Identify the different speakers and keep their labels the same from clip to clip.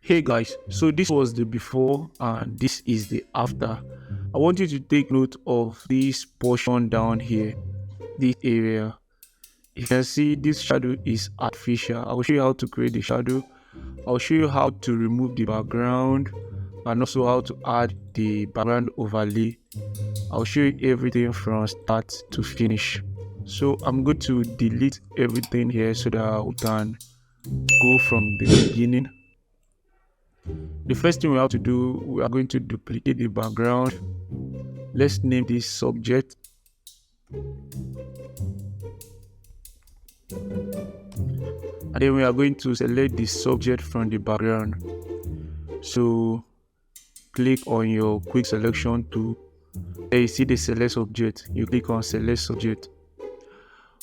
Speaker 1: Hey guys, so this was the before and this is the after. I want you to take note of this portion down here, this area. You can see this shadow is artificial. I'll show you how to create the shadow. I'll show you how to remove the background and also how to add the background overlay. I'll show you everything from start to finish. So I'm going to delete everything here so that we can go from the beginning. The first thing we have to do, we are going to duplicate the background. Let's name this subject. And then we are going to select the subject from the background. So click on your quick selection tool. There you see the select subject. You click on select subject.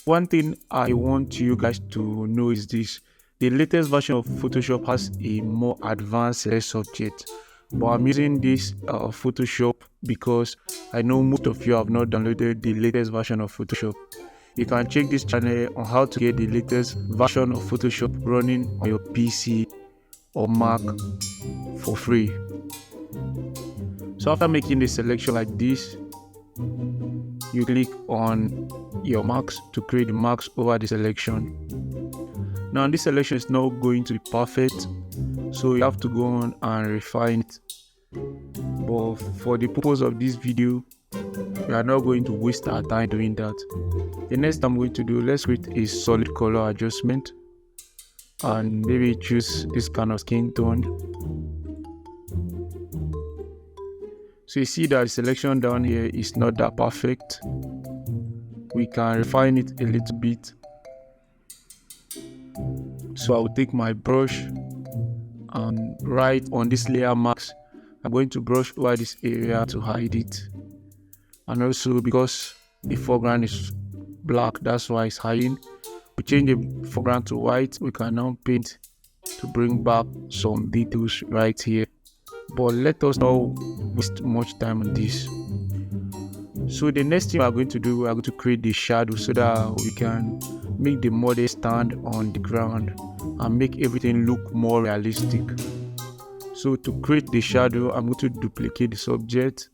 Speaker 1: One thing I want you guys to know is this. The latest version of Photoshop has a more advanced select subject, but I'm using this Photoshop because I know most of you have not downloaded the latest version of Photoshop. You can check this channel on how to get the latest version of Photoshop running on your PC or Mac for free. So after making the selection like this, you click on your marks to create the marks over the selection. Now this selection is not going to be perfect, so you have to go on and refine it. But for the purpose of this video, we are not going to waste our time doing that. The next I'm going to do, let's create a solid color adjustment and maybe choose this kind of skin tone. So you see that the selection down here is not that perfect. We can refine it a little bit. So I'll take my brush and right on this layer mask, I'm going to brush over this area to hide it. And also because the foreground is black, that's why it's hiding. We change the foreground to white. We can now paint to bring back some details right here. But let us not waste much time on this. So the next thing we are going to do, we are going to create the shadow so that we can make the model stand on the ground and make everything look more realistic. So to create the shadow, I'm going to duplicate the subject,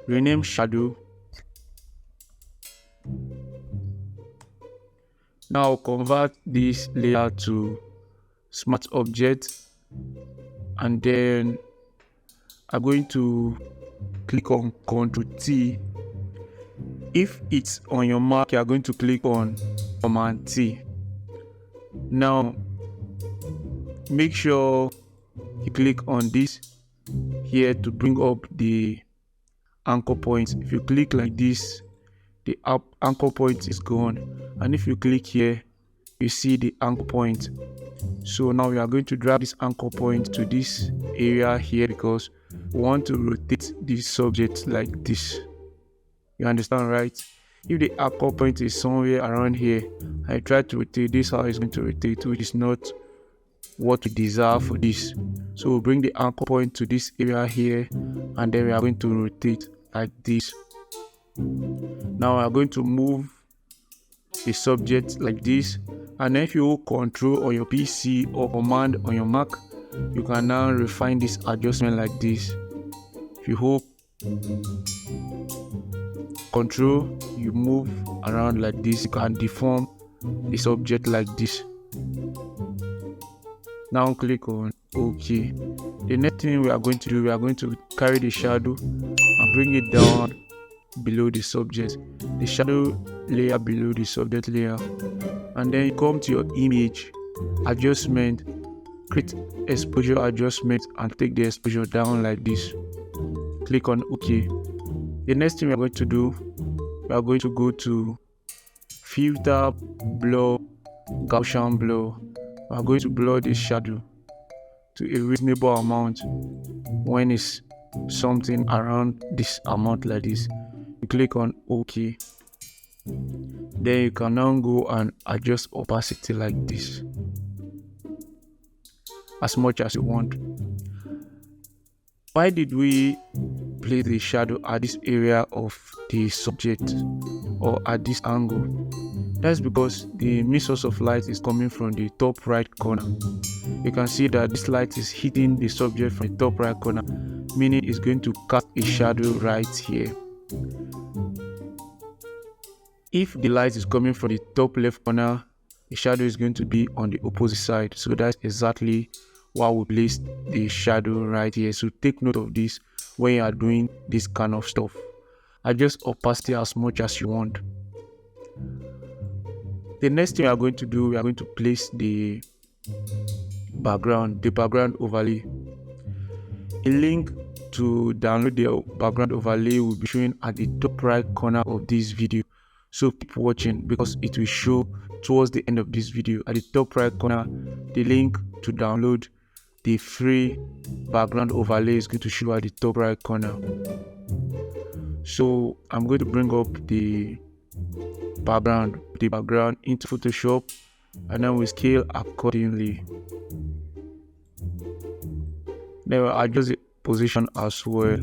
Speaker 1: rename shadow. Now convert this layer to smart object, and then I'm going to click on Ctrl T. If it's on your Mac, you are going to click on Command T. Now make sure you click on this here to bring up the anchor point. If you click like this, the anchor point is gone, and if you click here, you see the anchor point. So now we are going to drag this anchor point to this area here because we want to rotate this subject like this. You understand, right? If the anchor point is somewhere around here, I try to rotate this how it's going to rotate, which is not what we deserve for this. So we'll bring the anchor point to this area here, and then we are going to rotate like this. Now we are going to move the subject like this, and then if you hold Control on your PC or Command on your Mac, you can now refine this adjustment like this. If you hold Control, you move around like this. You can deform the subject like this. Now click on OK. The next thing we are going to do, we are going to carry the shadow and bring it down below the subject, the shadow layer below the subject layer, and then you come to your image adjustment, create exposure adjustment, and take the exposure down like this. Click on OK. The next thing we are going to do, we are going to go to filter, blur, Gaussian blur. We are going to blur this shadow to a reasonable amount. When it's something around this amount like this, you click on OK. Then you can now go and adjust opacity like this as much as you want. Why did we place the shadow at this area of the subject or at this angle? That's because the main source of light is coming from the top right corner. You can see that this light is hitting the subject from the top right corner, meaning it's going to cast a shadow right here. If the light is coming from the top left corner, the shadow is going to be on the opposite side. So that's exactly why we place the shadow right here. So take note of this when you are doing this kind of stuff. Adjust opacity as much as you want. The next thing we are going to do, we are going to place the background overlay. A link to download the background overlay will be shown at the top right corner of this video. So keep watching because it will show towards the end of this video. At the top right corner, the link to download the free background overlay is going to show at the top right corner. So I'm going to bring up the background into Photoshop, and then we scale accordingly. Then we'll adjust the position as well.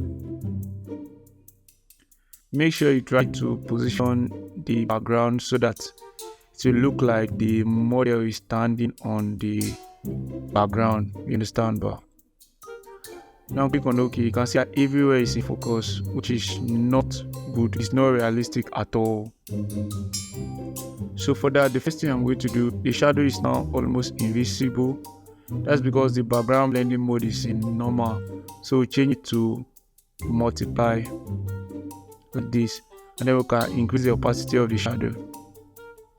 Speaker 1: Make sure you try to position the background so that it will look like the model is standing on the background. You understand? But now click on OK. You can see that everywhere is in focus, which is not good. It's not realistic at all. So for that, the first thing I'm going to do, the shadow is now almost invisible. That's because the background blending mode is in normal. So we change it to multiply like this, and then we can increase the opacity of the shadow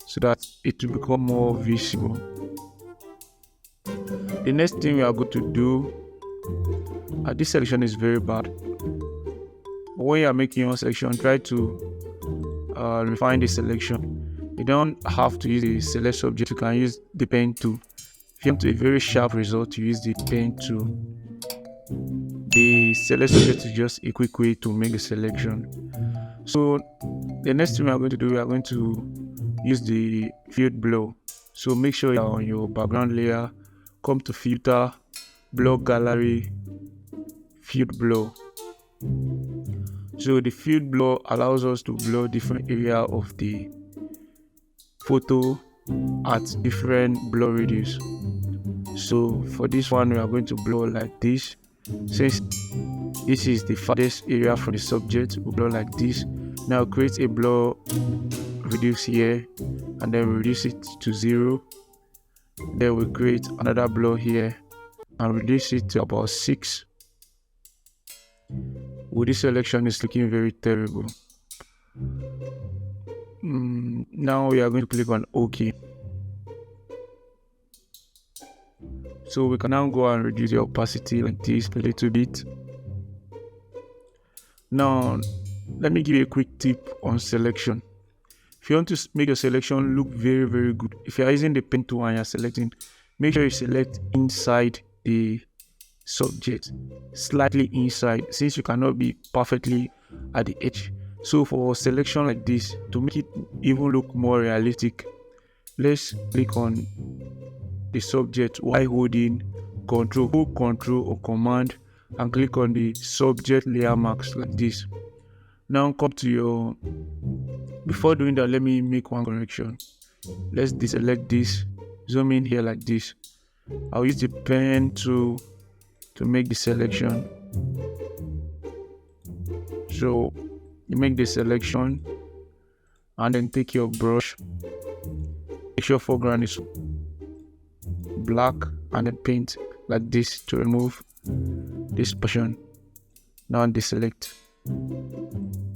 Speaker 1: so that it will become more visible. The next thing we are going to do, this selection is very bad. But when you are making your selection, try to refine the selection. You don't have to use the select subject, you can use the pen tool. If you want a very sharp result, you use the pen tool. The select subject is just a quick way to make a selection. So the next thing we are going to do, we are going to use the field blur. So make sure you're on your background layer, come to filter, blur gallery, field blur. So the field blur allows us to blur different area of the photo at different blur radius. So for this one, we are going to blur like this. Since this is the farthest area from the subject, we blur like this. Now create a blur radius here, and then reduce it to 0. Then we create another blur here and reduce it to about 6. Well, this selection is looking very terrible. Now we are going to click on OK. So we can now go and reduce the opacity like this a little bit. Now let me give you a quick tip on selection. If you want to make your selection look very, very good, if you are using the pen tool and you're selecting, make sure you select inside the subject, slightly inside, since you cannot be perfectly at the edge. So for selection like this, to make it even look more realistic, let's click on the subject while holding Control or Command, and click on the subject layer mask like this. Now come to your, before doing that, let me make one correction. Let's deselect this, zoom in here like this. I'll use the pen tool to make the selection. So you make the selection and then take your brush, make sure foreground is black, and then paint like this to remove this portion. Now deselect.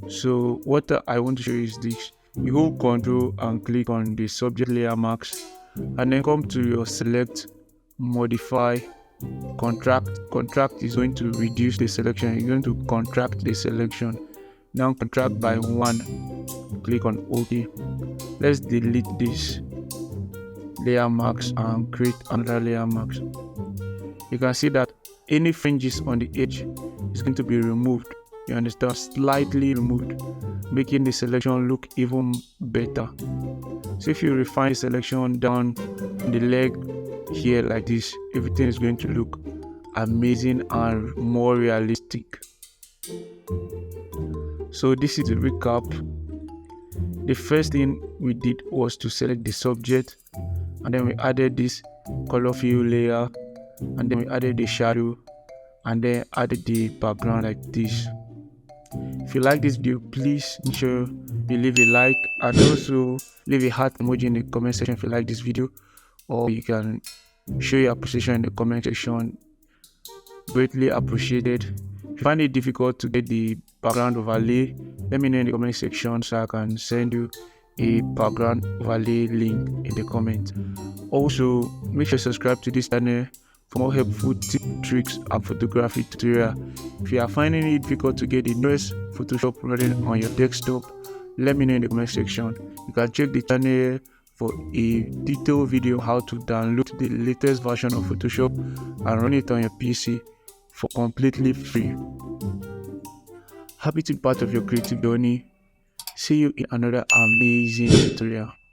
Speaker 1: So what I want to show you is this. You hold Control and click on the subject layer mask, and then come to your select, modify, contract. Contract is going to reduce the selection. You're going to contract the selection. Now contract by 1. Click on OK. Let's delete this layer mask and create another layer mask. You can see that any fringes on the edge is going to be removed. You understand? Slightly removed, making the selection look even better. So if you refine the selection down the leg here like this, everything is going to look amazing and more realistic. So this is the recap. The first thing we did was to select the subject, and then we added this color fill layer, and then we added the shadow, and then added the background like this. If you like this video, please make sure you leave a like and also leave a heart emoji in the comment section if you like this video, or you can show your appreciation in the comment section. Greatly appreciated. If you find it difficult to get the background overlay, let me know in the comment section so I can send you a background overlay link in the comment. Also, make sure you subscribe to this channel for more helpful tips, tricks, and photography tutorial. If you are finding it difficult to get the newest Photoshop running on your desktop, let me know in the comment section. You can check the channel for a detailed video how to download the latest version of Photoshop and run it on your PC for completely free. Happy to be part of your creative journey. See you in another amazing tutorial.